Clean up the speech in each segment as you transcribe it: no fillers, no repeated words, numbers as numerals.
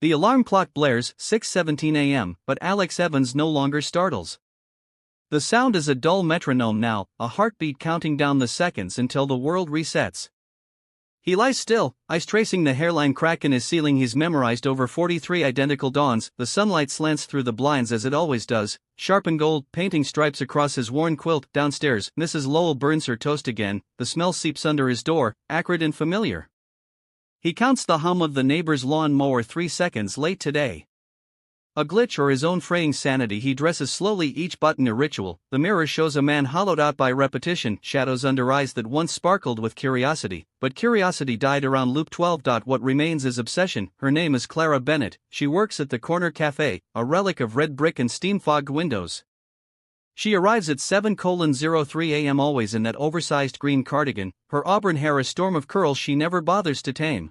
The alarm clock blares, 6:17 a.m., but Alex Evans no longer startles. The sound is a dull metronome now, a heartbeat counting down the seconds until the world resets. He lies still, eyes tracing the hairline crack in his ceiling. He's memorized over 43 identical dawns. The sunlight slants through the blinds as it always does, sharp and gold, painting stripes across his worn quilt. Downstairs, Mrs. Lowell burns her toast again. The smell seeps under his door, acrid and familiar. He counts the hum of the neighbor's lawn mower 3 seconds late today. A glitch or his own fraying sanity. He dresses slowly, each button a ritual. The mirror shows a man hollowed out by repetition, shadows under eyes that once sparkled with curiosity, but curiosity died around loop 12. What remains is obsession. Her name is Clara Bennett. She works at the corner cafe, a relic of red brick and steam-fogged windows. She arrives at 7:03 a.m. always in that oversized green cardigan, her auburn hair a storm of curls she never bothers to tame.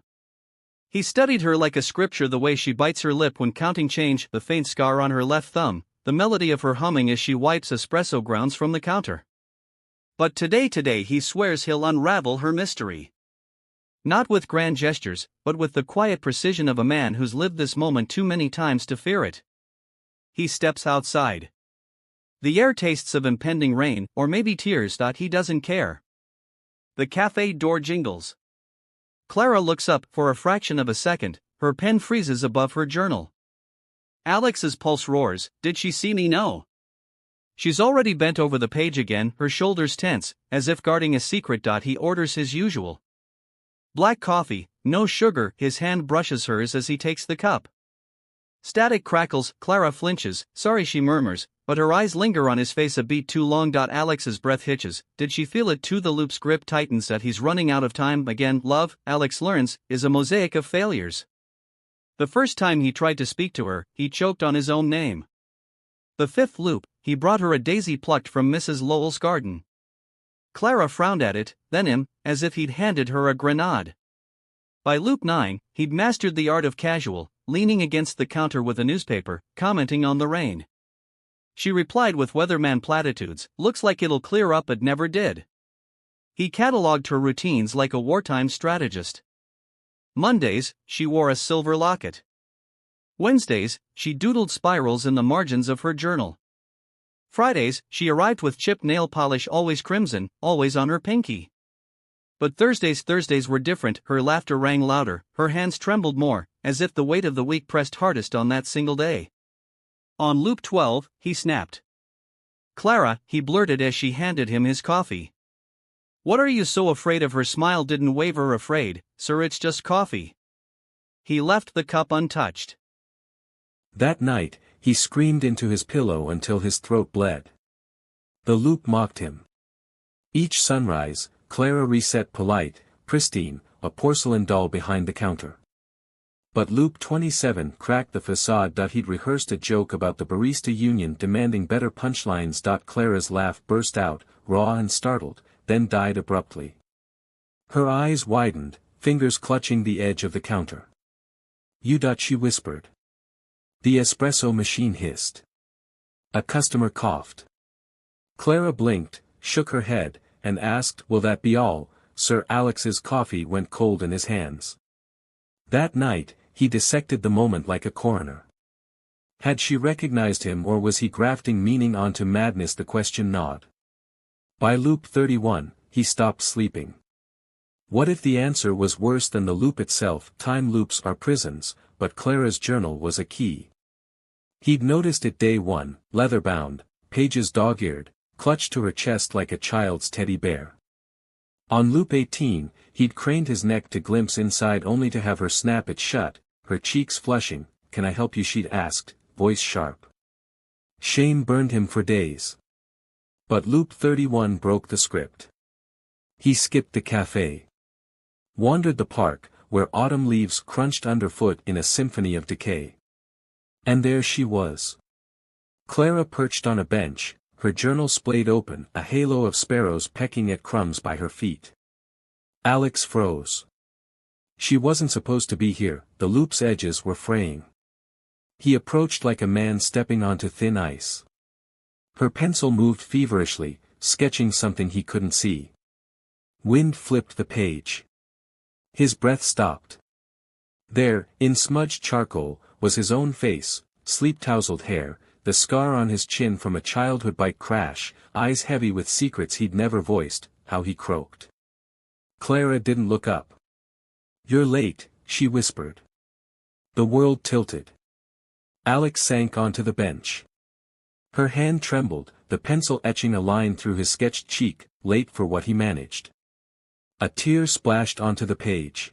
He studied her like a scripture, the way she bites her lip when counting change, the faint scar on her left thumb, the melody of her humming as she wipes espresso grounds from the counter. But today he swears he'll unravel her mystery. Not with grand gestures, but with the quiet precision of a man who's lived this moment too many times to fear it. He steps outside. The air tastes of impending rain, or maybe tears. He doesn't care. The cafe door jingles. Clara looks up. For a fraction of a second, her pen freezes above her journal. Alex's pulse roars. Did she see me? No. She's already bent over the page again, her shoulders tense, as if guarding a secret. He orders his usual black coffee, no sugar. His hand brushes hers as he takes the cup. Static crackles. Clara flinches. Sorry, she murmurs, but her eyes linger on his face a beat too long. Alex's breath hitches. Did she feel it too? The loop's grip tightens. He's running out of time again. Love, Alex learns, is a mosaic of failures. The first time he tried to speak to her, he choked on his own name. The fifth loop, he brought her a daisy plucked from Mrs. Lowell's garden. Clara frowned at it, then him, as if he'd handed her a grenade. By loop 9, he'd mastered the art of casual, leaning against the counter with a newspaper, commenting on the rain. She replied with weatherman platitudes, looks like it'll clear up, but never did. He catalogued her routines like a wartime strategist. Mondays, she wore a silver locket. Wednesdays, she doodled spirals in the margins of her journal. Fridays, she arrived with chipped nail polish, always crimson, always on her pinky. But Thursdays were different. Her laughter rang louder, her hands trembled more, as if the weight of the week pressed hardest on that single day. On loop 12, he snapped. Clara, he blurted as she handed him his coffee. What are you so afraid of? Her smile didn't waver. Afraid, sir, it's just coffee. He left the cup untouched. That night, he screamed into his pillow until his throat bled. The loop mocked him. Each sunrise, Clara reset polite, pristine, a porcelain doll behind the counter. But loop 27 cracked the facade. He'd rehearsed a joke about the barista union demanding better punchlines. Clara's laugh burst out, raw and startled, then died abruptly. Her eyes widened, fingers clutching the edge of the counter. You. She whispered. The espresso machine hissed. A customer coughed. Clara blinked, shook her head, and asked, will that be all? Sir Alex's coffee went cold in his hands. That night, he dissected the moment like a coroner. Had she recognized him, or was he grafting meaning onto madness? The question gnawed. By loop 31, he stopped sleeping. What if the answer was worse than the loop itself? Time loops are prisons, but Clara's journal was a key. He'd noticed it day one, leather-bound, pages dog-eared, clutched to her chest like a child's teddy bear. On loop 18, he'd craned his neck to glimpse inside only to have her snap it shut, her cheeks flushing. Can I help you? She'd asked, voice sharp. Shame burned him for days. But loop 31 broke the script. He skipped the cafe. Wandered the park, where autumn leaves crunched underfoot in a symphony of decay. And there she was. Clara perched on a bench, her journal splayed open, a halo of sparrows pecking at crumbs by her feet. Alex froze. She wasn't supposed to be here. The loop's edges were fraying. He approached like a man stepping onto thin ice. Her pencil moved feverishly, sketching something he couldn't see. Wind flipped the page. His breath stopped. There, in smudged charcoal, was his own face, sleep-tousled hair, the scar on his chin from a childhood bike crash, eyes heavy with secrets he'd never voiced, how he croaked. Clara didn't look up. "You're late," she whispered. The world tilted. Alex sank onto the bench. Her hand trembled, the pencil etching a line through his sketched cheek, late for what he managed. A tear splashed onto the page.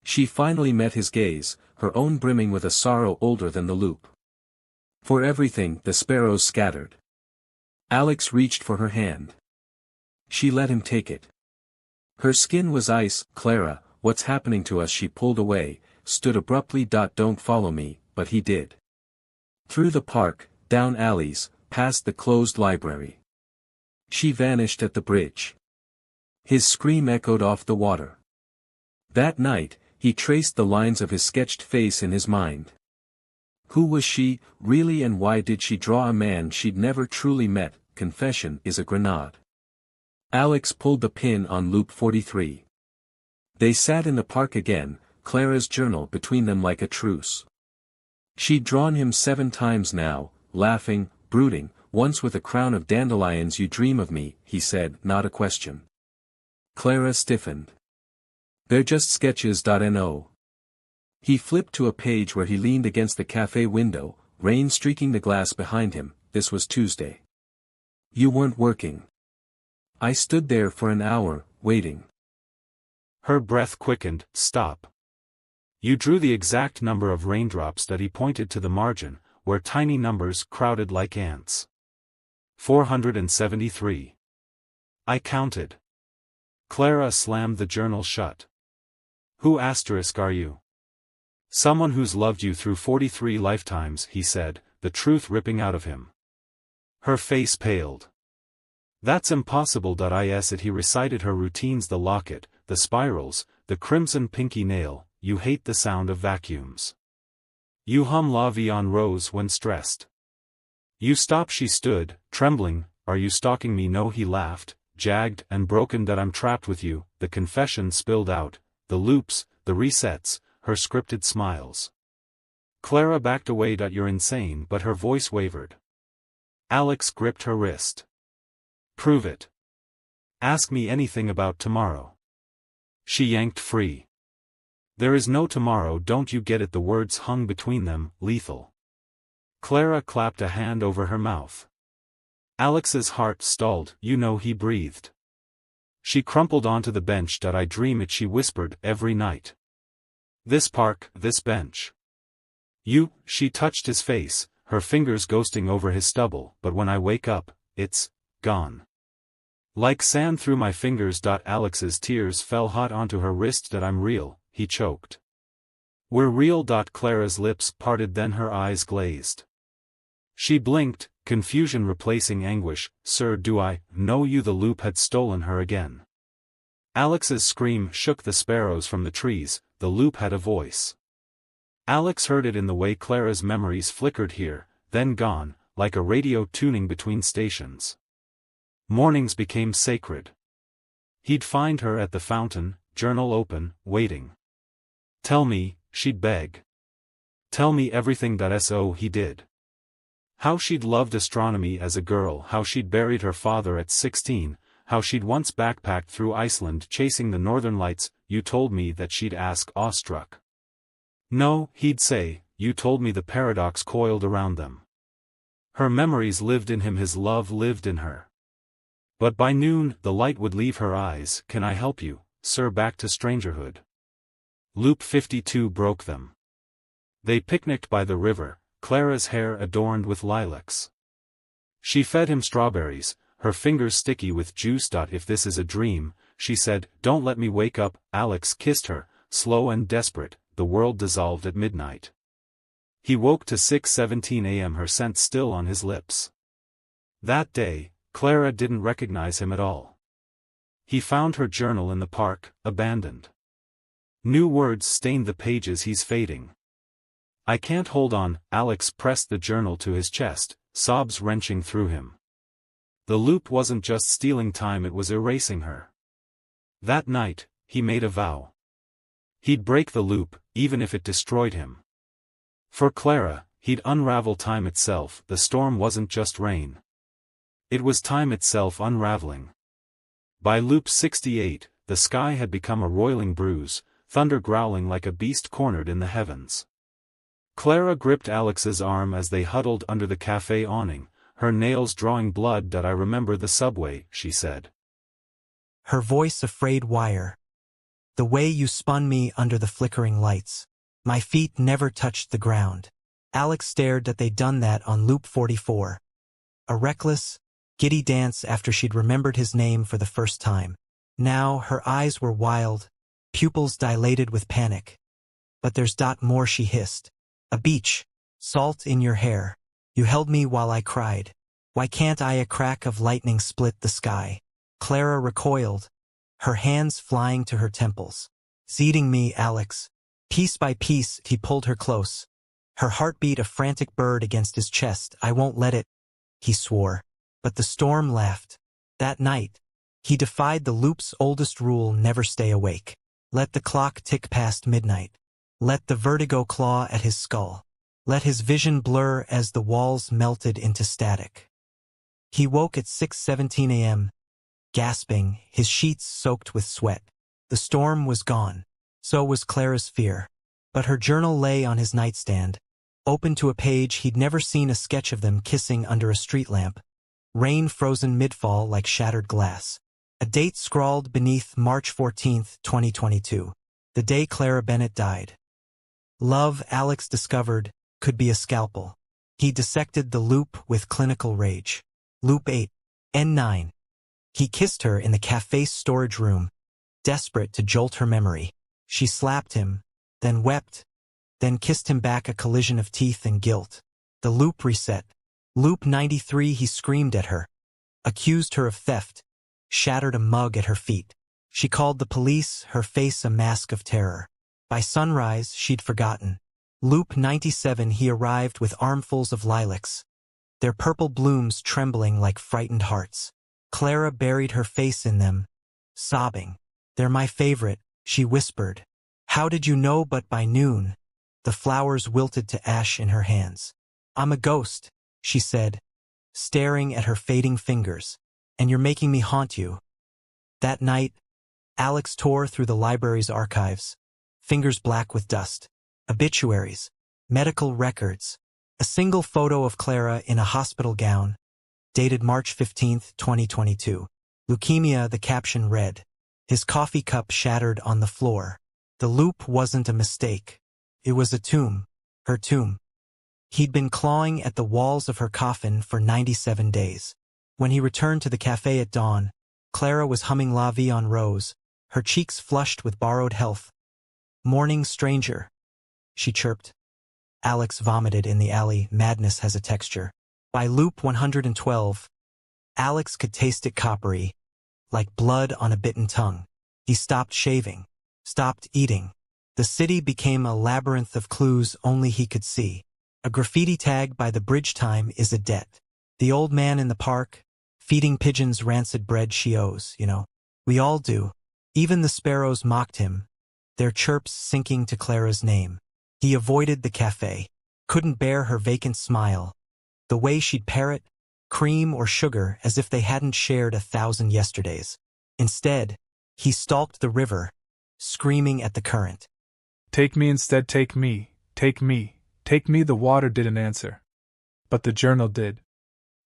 She finally met his gaze, her own brimming with a sorrow older than the loop. For everything, the sparrows scattered. Alex reached for her hand. She let him take it. Her skin was ice. "Clara, what's happening to us?" She pulled away, stood abruptly. "Don't follow me," but he did. Through the park, down alleys, past the closed library. She vanished at the bridge. His scream echoed off the water. That night, he traced the lines of his sketched face in his mind. Who was she, really, and why did she draw a man she'd never truly met? Confession is a grenade. Alex pulled the pin on loop 43. They sat in the park again, Clara's journal between them like a truce. She'd drawn him 7 times now, laughing, brooding, once with a crown of dandelions. "You dream of me," he said, not a question. Clara stiffened. "They're just sketches. No." He flipped to a page where he leaned against the cafe window, rain streaking the glass behind him. This was Tuesday. "You weren't working." "I stood there for an hour, waiting." Her breath quickened. "Stop." "You drew the exact number of raindrops that." He pointed to the margin, where tiny numbers crowded like ants. 473. "I counted." Clara slammed the journal shut. "Who are you?" "Someone who's loved you through 43 lifetimes," he said, the truth ripping out of him. Her face paled. "That's impossible. He recited her routines: the locket, the spirals, the crimson pinky nail. "You hate the sound of vacuums. You hum La Vie en Rose when stressed. You stop." She stood, trembling. "Are you stalking me?" "No," he laughed, jagged and broken. "I'm trapped with you." The confession spilled out, the loops, the resets, her scripted smiles. Clara backed away. "You're insane," but her voice wavered. Alex gripped her wrist. "Prove it. Ask me anything about tomorrow." She yanked free. "There is no tomorrow. Don't you get it?" The words hung between them, lethal. Clara clapped a hand over her mouth. Alex's heart stalled. "You know," he breathed. She crumpled onto the bench. "I dream it," she whispered, "every night. This park, this bench. You." She touched his face, her fingers ghosting over his stubble. "But when I wake up, it's gone. Like sand through my fingers." Alex's tears fell hot onto her wrist. "I'm real," he choked. "We're real." Clara's lips parted, then her eyes glazed. She blinked, confusion replacing anguish. "Sir, do I know you?" The loop had stolen her again. Alex's scream shook the sparrows from the trees. The loop had a voice. Alex heard it in the way Clara's memories flickered here, then gone, like a radio tuning between stations. Mornings became sacred. He'd find her at the fountain, journal open, waiting. "Tell me," she'd beg. "Tell me everything." So he did. How she'd loved astronomy as a girl, how she'd buried her father at 16, how she'd once backpacked through Iceland chasing the northern lights. "You told me that." She'd ask, awestruck. "No," he'd say, "you told me the paradox coiled around them." Her memories lived in him, his love lived in her. But by noon, the light would leave her eyes. "Can I help you, sir?" Back to strangerhood. Loop 52 broke them. They picnicked by the river, Clara's hair adorned with lilacs. She fed him strawberries, her fingers sticky with juice. "If this is a dream," she said, "don't let me wake up." Alex kissed her, slow and desperate. The world dissolved at midnight. He woke to 6:17 a.m., her scent still on his lips. That day, Clara didn't recognize him at all. He found her journal in the park, abandoned. New words stained the pages. "He's fading. I can't hold on." Alex pressed the journal to his chest, sobs wrenching through him. The loop wasn't just stealing time, it was erasing her. That night, he made a vow. He'd break the loop, even if it destroyed him. For Clara, he'd unravel time itself. The storm wasn't just rain. It was time itself unraveling. By loop 68, the sky had become a roiling bruise, thunder growling like a beast cornered in the heavens. Clara gripped Alex's arm as they huddled under the café awning, her nails drawing blood. "I remember the subway," she said. Her voice a frayed wire. "The way you spun me under the flickering lights. My feet never touched the ground." Alex stared that they'd done that on loop 44. A reckless, giddy dance after she'd remembered his name for the first time. Now her eyes were wild, pupils dilated with panic. "But there's more," she hissed. "A beach, salt in your hair. You held me while I cried. Why can't I?" A crack of lightning split the sky. Clara recoiled, her hands flying to her temples. "Seeding me, Alex." Piece by piece, he pulled her close. Her heartbeat a frantic bird against his chest. "I won't let it," he swore. But the storm laughed. That night, he defied the loop's oldest rule: never stay awake. Let the clock tick past midnight. Let the vertigo claw at his skull. Let his vision blur as the walls melted into static. He woke at 6:17 a.m., gasping, his sheets soaked with sweat. The storm was gone. So was Clara's fear. But her journal lay on his nightstand, open to a page he'd never seen: a sketch of them kissing under a street lamp. Rain frozen mid-fall like shattered glass. A date scrawled beneath: March 14, 2022. The day Clara Bennett died. Love, Alex discovered, could be a scalpel. He dissected the loop with clinical rage. Loop 8, N9. He kissed her in the café's storage room, desperate to jolt her memory. She slapped him, then wept, then kissed him back, a collision of teeth and guilt. The loop reset. Loop 93, he screamed at her, accused her of theft, shattered a mug at her feet. She called the police, her face a mask of terror. By sunrise, she'd forgotten. Loop 97, he arrived with armfuls of lilacs, their purple blooms trembling like frightened hearts. Clara buried her face in them, sobbing. "They're my favorite," she whispered. "How did you know?" But by noon, the flowers wilted to ash in her hands. "I'm a ghost," she said, staring at her fading fingers. "And you're making me haunt you." That night, Alex tore through the library's archives, fingers black with dust. Obituaries, medical records, a single photo of Clara in a hospital gown, dated March 15, 2022. Leukemia, the caption read. His coffee cup shattered on the floor. The loop wasn't a mistake. It was a tomb, her tomb. He'd been clawing at the walls of her coffin for 97 days. When he returned to the café at dawn, Clara was humming La Vie en Rose, her cheeks flushed with borrowed health. "Morning, stranger," she chirped. Alex vomited in the alley. Madness has a texture. By loop 112, Alex could taste it coppery, like blood on a bitten tongue. He stopped shaving, stopped eating. The city became a labyrinth of clues only he could see. A graffiti tag by the bridge: "Time is a debt." The old man in the park, feeding pigeons rancid bread she owes, We all do. Even the sparrows mocked him, their chirps sinking to Clara's name. He avoided the café, couldn't bear her vacant smile, the way she'd parrot, cream or sugar, as if they hadn't shared 1,000 yesterdays. Instead, he stalked the river, screaming at the current. "Take me instead, take me, take me, take me." The water didn't answer. But the journal did.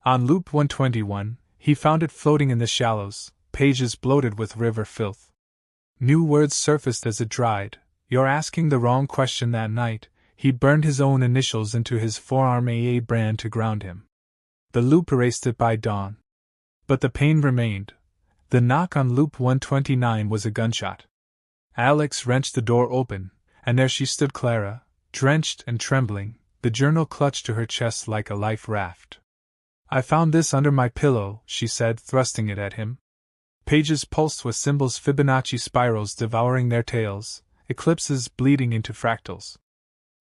On loop 121, he found it floating in the shallows, pages bloated with river filth. New words surfaced as it dried. "You're asking the wrong question." That night, he burned his own initials into his forearm, AA brand, to ground him. The loop erased it by dawn. But the pain remained. The knock on loop 129 was a gunshot. Alex wrenched the door open, and there she stood, Clara, drenched and trembling, the journal clutched to her chest like a life raft. "I found this under my pillow," she said, thrusting it at him. Pages pulsed with symbols, Fibonacci spirals devouring their tails, eclipses bleeding into fractals.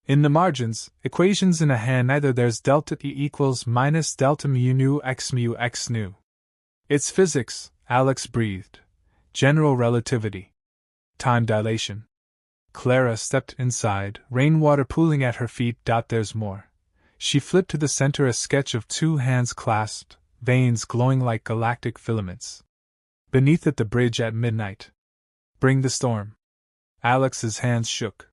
In the margins, equations in a hand: either there's delta E equals minus delta mu nu x nu. "It's physics," Alex breathed. "General relativity. Time dilation." Clara stepped inside, rainwater pooling at her feet. There's more. She flipped to the center a sketch of two hands clasped, veins glowing like galactic filaments. Beneath it, the bridge at midnight. Bring the storm. Alex's hands shook.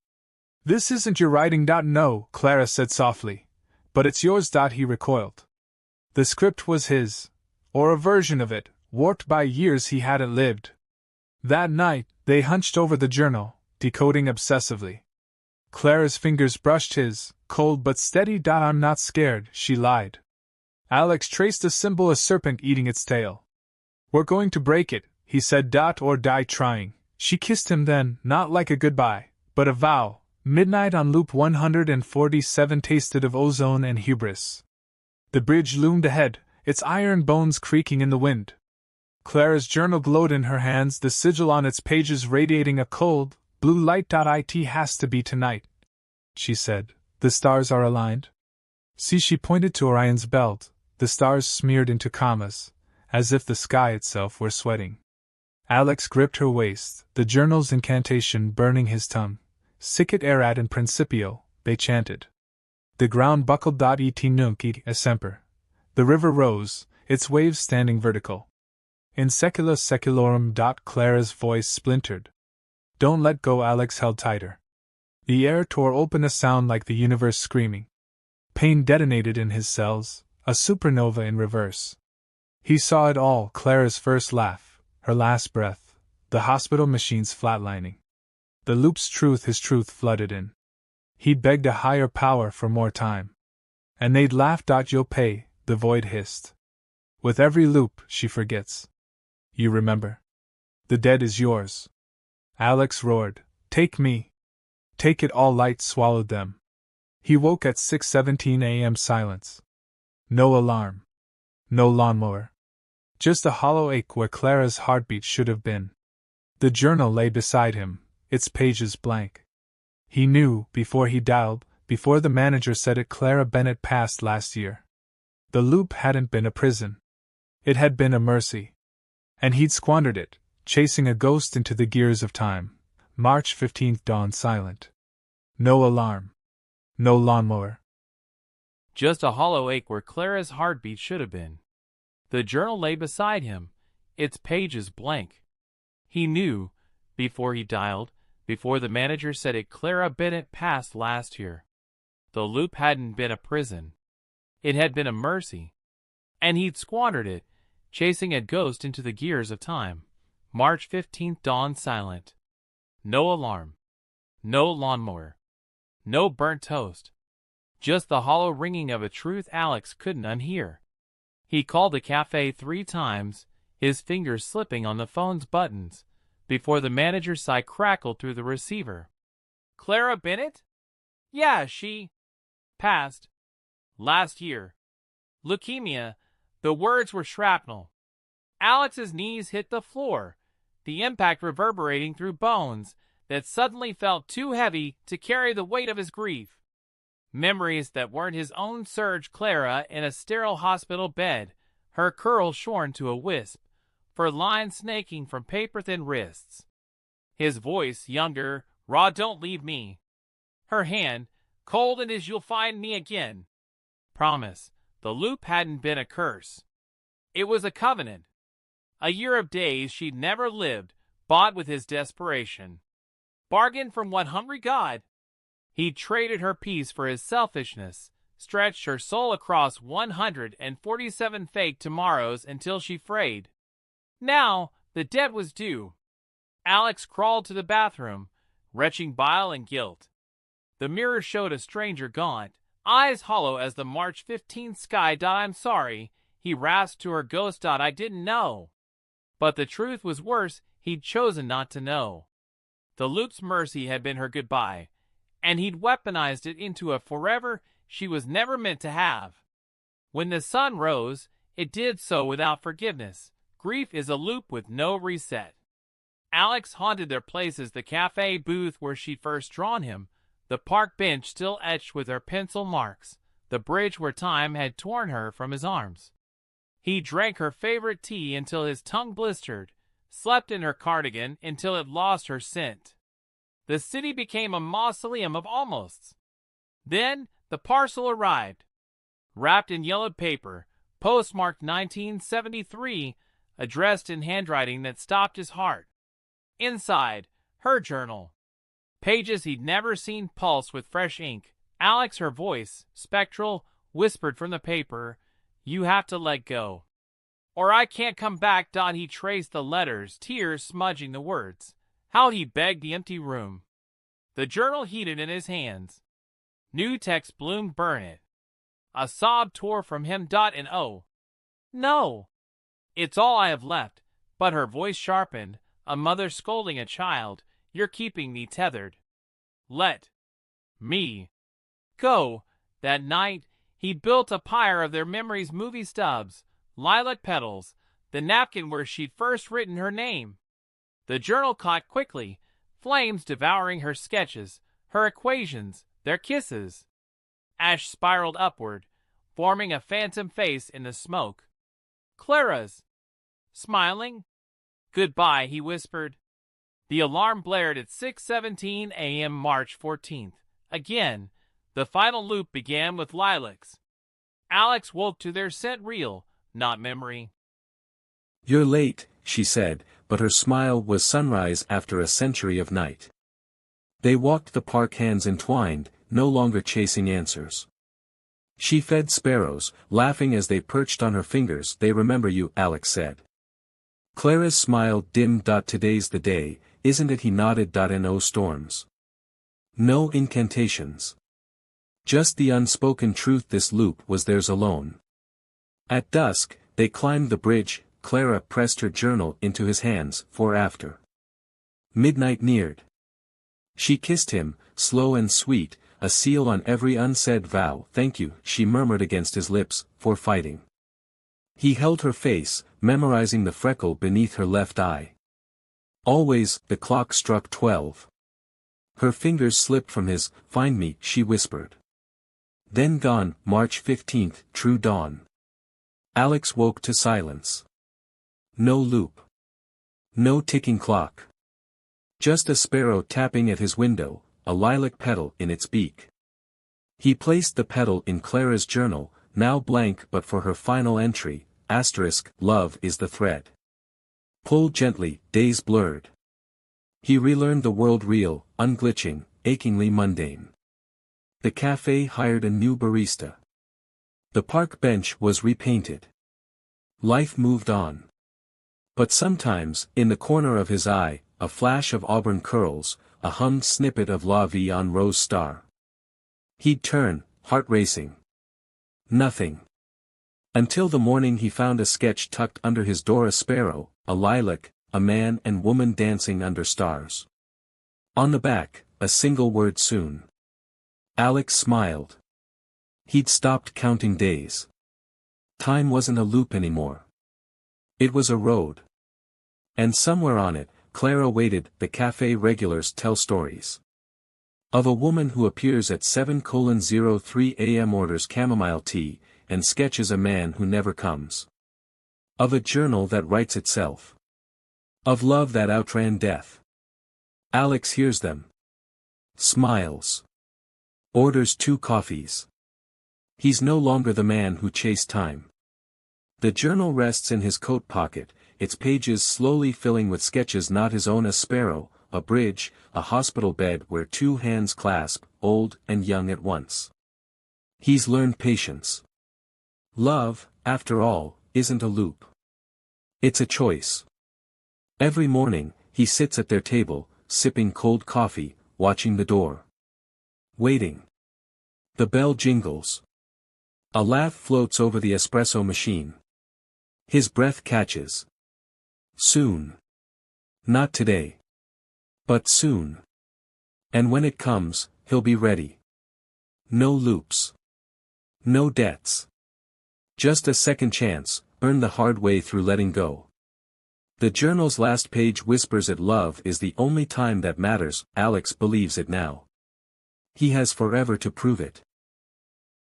This isn't your writing. No, Clara said softly. But it's yours. He recoiled. The script was his, or a version of it, warped by years he hadn't lived. That night, they hunched over the journal, decoding obsessively. Clara's fingers brushed his, cold but steady. I'm not scared, she lied. Alex traced a symbol, a serpent eating its tail. We're going to break it, he said. Or die trying. She kissed him then, not like a goodbye, but a vow. Midnight on loop 147 tasted of ozone and hubris. The bridge loomed ahead, its iron bones creaking in the wind. Clara's journal glowed in her hands, the sigil on its pages radiating a cold, blue light. It has to be tonight, she said. The stars are aligned. See, she pointed to Orion's belt, the stars smeared into commas, as if the sky itself were sweating. Alex gripped her waist, the journal's incantation burning his tongue. Sicut erat in principio, they chanted. The ground buckled. Et nunc et semper. The river rose, its waves standing vertical. In secula seculorum. Clara's voice splintered. Don't let go. Alex held tighter. The air tore open, a sound like the universe screaming. Pain detonated in his cells, a supernova in reverse. He saw it all: Clara's first laugh, her last breath, the hospital machines flatlining. The loop's truth, his truth, flooded in. He'd begged a higher power for more time. And they'd laughed. You'll pay, the void hissed. With every loop, she forgets. You remember? The dead is yours. Alex roared, take me. Take it all. Light swallowed them. He woke at 6:17 a.m. Silence. No alarm. No lawnmower. Just a hollow ache where Clara's heartbeat should have been. The journal lay beside him, its pages blank. He knew, before he dialed, before the manager said it, Clara Bennett passed last year. The loop hadn't been a prison. It had been a mercy. And he'd squandered it, chasing a ghost into the gears of time. March 15th, dawn silent. No alarm. No lawnmower. Just a hollow ache where Clara's heartbeat should have been. The journal lay beside him, its pages blank. He knew, before he dialed, before the manager said it, Clara Bennett passed last year. The loop hadn't been a prison. It had been a mercy. And he'd squandered it, chasing a ghost into the gears of time. March 15th, dawn silent. No alarm. No lawnmower. No burnt toast. Just the hollow ringing of a truth Alex couldn't unhear. He called the cafe 3 times, his fingers slipping on the phone's buttons, before the manager's sigh crackled through the receiver. Clara Bennett? Yeah, she passed last year. Leukemia. The words were shrapnel. Alex's knees hit the floor, the impact reverberating through bones that suddenly felt too heavy to carry the weight of his grief. Memories that weren't his own surged. Clara in a sterile hospital bed, her curls shorn to a wisp, fur lines snaking from paper-thin wrists. His voice, younger, raw, don't leave me. Her hand, cold and as you'll find me again. Promise, the loop hadn't been a curse. It was a covenant. A year of days she'd never lived, bought with his desperation. Bargained from one hungry god. He traded her peace for his selfishness, stretched her soul across 147 fake tomorrows until she frayed. Now, the debt was due. Alex crawled to the bathroom, retching bile and guilt. The mirror showed a stranger gaunt, eyes hollow as the March 15th sky. I'm sorry, he rasped to her ghost. I didn't know. But the truth was worse, he'd chosen not to know. The loop's mercy had been her goodbye, and he'd weaponized it into a forever she was never meant to have. When the sun rose, it did so without forgiveness. Grief is a loop with no reset. Alex haunted their places, the cafe booth where she'd first drawn him, the park bench still etched with her pencil marks, the bridge where time had torn her from his arms. He drank her favorite tea until his tongue blistered, slept in her cardigan until it lost her scent. The city became a mausoleum of almosts. Then the parcel arrived, wrapped in yellowed paper, postmarked 1973, addressed in handwriting that stopped his heart. Inside, her journal. Pages he'd never seen pulse with fresh ink. Alex, her voice, spectral, whispered from the paper, "You have to let go, or I can't come back." He traced the letters, tears smudging the words. How he begged the empty room. The journal heated in his hands. New text bloomed, burn it. A sob tore from him. And oh, no, it's all I have left. But her voice sharpened, a mother scolding a child. You're keeping me tethered. Let me go. That night, he built a pyre of their memories, movie stubs, lilac petals, the napkin where she'd first written her name. The journal caught quickly, flames devouring her sketches, her equations, their kisses. Ash spiraled upward, forming a phantom face in the smoke. Clara's. Smiling? Goodbye, he whispered. The alarm blared at 6:17 a.m. March 14th. Again, the final loop began with lilacs. Alex woke to their scent, real, not memory. "You're late," she said, but her smile was sunrise after a century of night. They walked the park, hands entwined, no longer chasing answers. She fed sparrows, laughing as they perched on her fingers. "They remember you," Alex said. Clara's smile dimmed. "Today's the day, isn't it?" He nodded. "No storms. No incantations. Just the unspoken truth. This loop was theirs alone." At dusk, they climbed the bridge. Clara pressed her journal into his hands, for after midnight neared. She kissed him, slow and sweet, a seal on every unsaid vow. "Thank you," she murmured against his lips, "for fighting." He held her face, memorizing the freckle beneath her left eye. Always, the clock struck 12. Her fingers slipped from his. "Find me," she whispered. Then gone, March 15th, true dawn. Alex woke to silence. No loop. No ticking clock. Just a sparrow tapping at his window, a lilac petal in its beak. He placed the petal in Clara's journal, now blank but for her final entry, "Love is the thread. Pull gently, days blurred." He relearned the world, real, unglitching, achingly mundane. The café hired a new barista. The park bench was repainted. Life moved on. But sometimes, in the corner of his eye, a flash of auburn curls, a hummed snippet of La Vie en Rose Star. He'd turn, heart racing. Nothing. Until the morning he found a sketch tucked under his door, a sparrow, a lilac, a man and woman dancing under stars. On the back, a single word: soon. Alex smiled. He'd stopped counting days. Time wasn't a loop anymore. It was a road. And somewhere on it, Clara waited. The cafe regulars tell stories of a woman who appears at 7:03 a.m., orders chamomile tea, and sketches a man who never comes. Of a journal that writes itself. Of love that outran death. Alex hears them. Smiles. Orders 2 coffees. He's no longer the man who chased time. The journal rests in his coat pocket, its pages slowly filling with sketches not his own: a sparrow, a bridge, a hospital bed where 2 hands clasp, old and young at once. He's learned patience. Love, after all, isn't a loop. It's a choice. Every morning, he sits at their table, sipping cold coffee, watching the door. Waiting. The bell jingles. A laugh floats over the espresso machine. His breath catches. Soon. Not today. But soon. And when it comes, he'll be ready. No loops. No debts. Just a second chance, earned the hard way through letting go. The journal's last page whispers it: love is the only time that matters. Alex believes it now. He has forever to prove it.